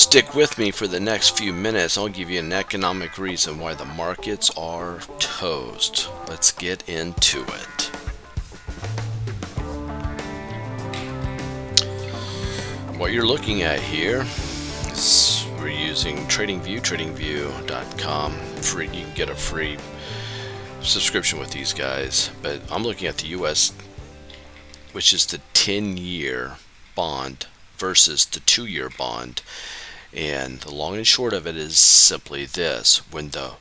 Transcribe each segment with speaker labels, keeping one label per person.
Speaker 1: Stick with me for the next few minutes. I'll give you an economic reason why the markets are toast. Let's get into it. What you're looking at here is we're using TradingView, tradingview.com. Free, you can get a free subscription with these guys. But I'm looking at the US, which is the 10-year bond versus the 2-year bond. And the long and short of it is simply this: when the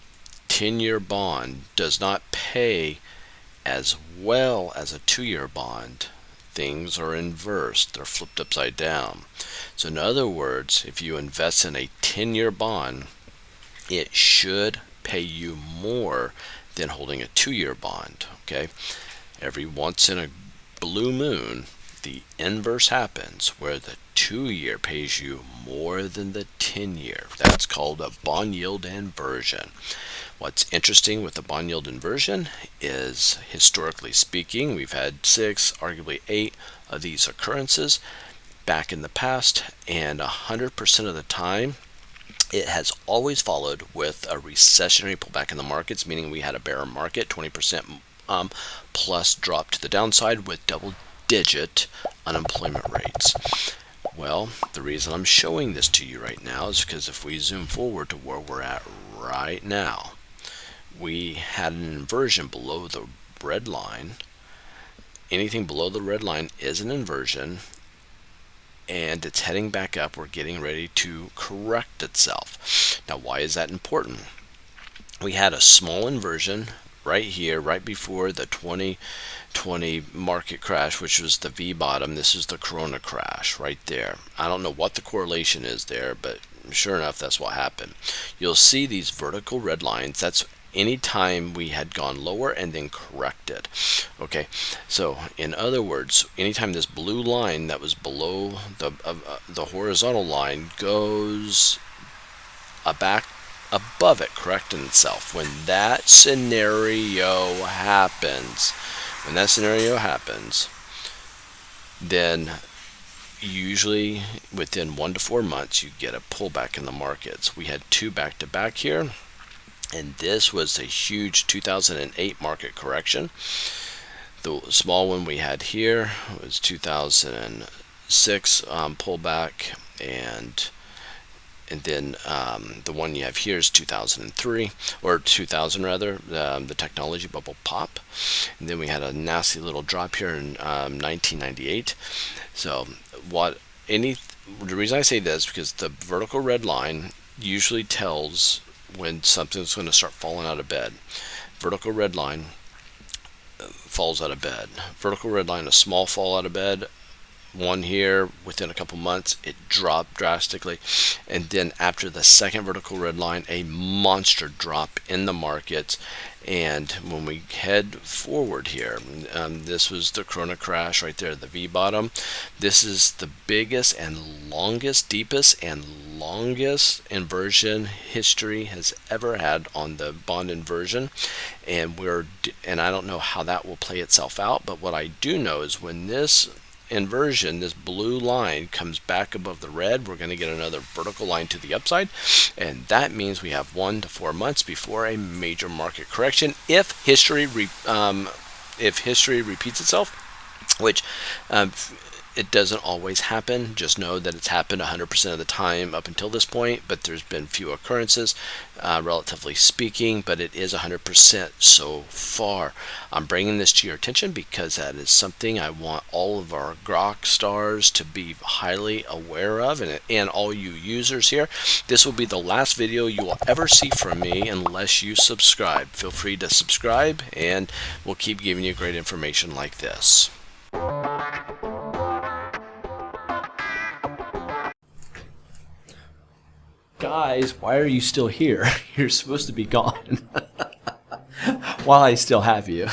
Speaker 1: 10-year bond does not pay as well as a 2-year bond, things are inversed. They're flipped upside down. So in other words, if you invest in a 10-year bond, it should pay you more than holding a 2-year bond. Okay, every once in a blue moon, the inverse happens where the 2-year pays you more than the 10-year. That's called a bond yield inversion. What's interesting with the bond yield inversion is, historically speaking, we've had 6, arguably 8 of these occurrences back in the past, and 100% of the time it has always followed with a recessionary pullback in the markets, meaning we had a bear market, 20% plus drop to the downside with double-digit unemployment rates. Well, the reason I'm showing this to you right now is because if we zoom forward to where we're at right now, we had an inversion below the red line. Anything below the red line is an inversion, and it's heading back up. We're getting ready to correct itself. Now, why is that important? We had a small inversion right here, right before the 2020 market crash, which was the V bottom. This is the Corona crash right there. I don't know what the correlation is there, but sure enough, that's what happened. You'll see these vertical red lines. That's any time we had gone lower and then corrected. Okay, so in other words, anytime this blue line that was below the horizontal line goes back above it, correcting itself, when that scenario happens, then usually within 1 to 4 months you get a pullback in the markets. We had 2 back-to-back here, and this was a huge 2008 market correction. The small one we had here was 2006 pullback, and then the one you have here is 2003, or 2000 rather, the technology bubble pop. And then we had a nasty little drop here in 1998. So the reason I say this is because the vertical red line usually tells when something's going to start falling out of bed. Vertical red line falls out of bed. Vertical red line, a small fall out of bed. One here, within a couple months, it dropped drastically, and then after the second vertical red line, a monster drop in the markets. And when we head forward here, this was the Corona crash right there, the V bottom. This is the biggest and longest, deepest and longest inversion history has ever had on the bond inversion, and I don't know how that will play itself out, but what I do know is when this inversion, this blue line, comes back above the red, we're going to get another vertical line to the upside, and that means we have 1 to 4 months before a major market correction if history repeats itself, which it doesn't always happen. Just know that it's happened 100% of the time up until this point, but there's been few occurrences, relatively speaking, but it is 100% so far. I'm bringing this to your attention because that is something I want all of our Grok stars to be highly aware of, and all you users here. This will be the last video you will ever see from me unless you subscribe. Feel free to subscribe, and we'll keep giving you great information like this. Guys, why are you still here? You're supposed to be gone while I still have you.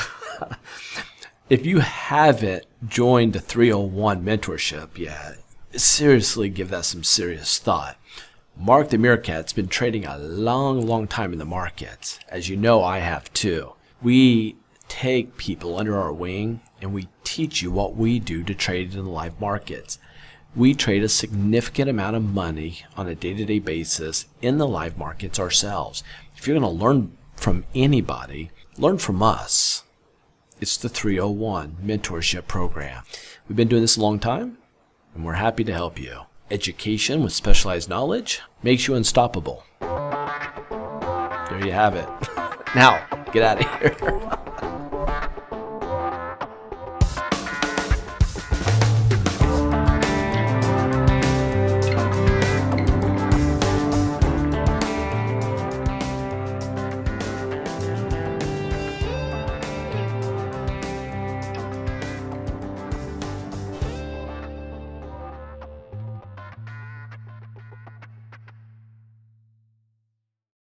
Speaker 1: If you haven't joined the 301 mentorship yet, seriously give that some serious thought. Mark the Meerkat's been trading a long time in the markets. As you know, I have too. We take people under our wing and we teach you what we do to trade in the live markets.
Speaker 2: We trade a significant amount of money on a day-to-day basis in the live markets ourselves. If you're going to learn from anybody, learn from us. It's the 301 Mentorship Program. We've been doing this a long time, and we're happy to help you. Education with specialized knowledge makes you unstoppable. There you have it. Now, get out of here.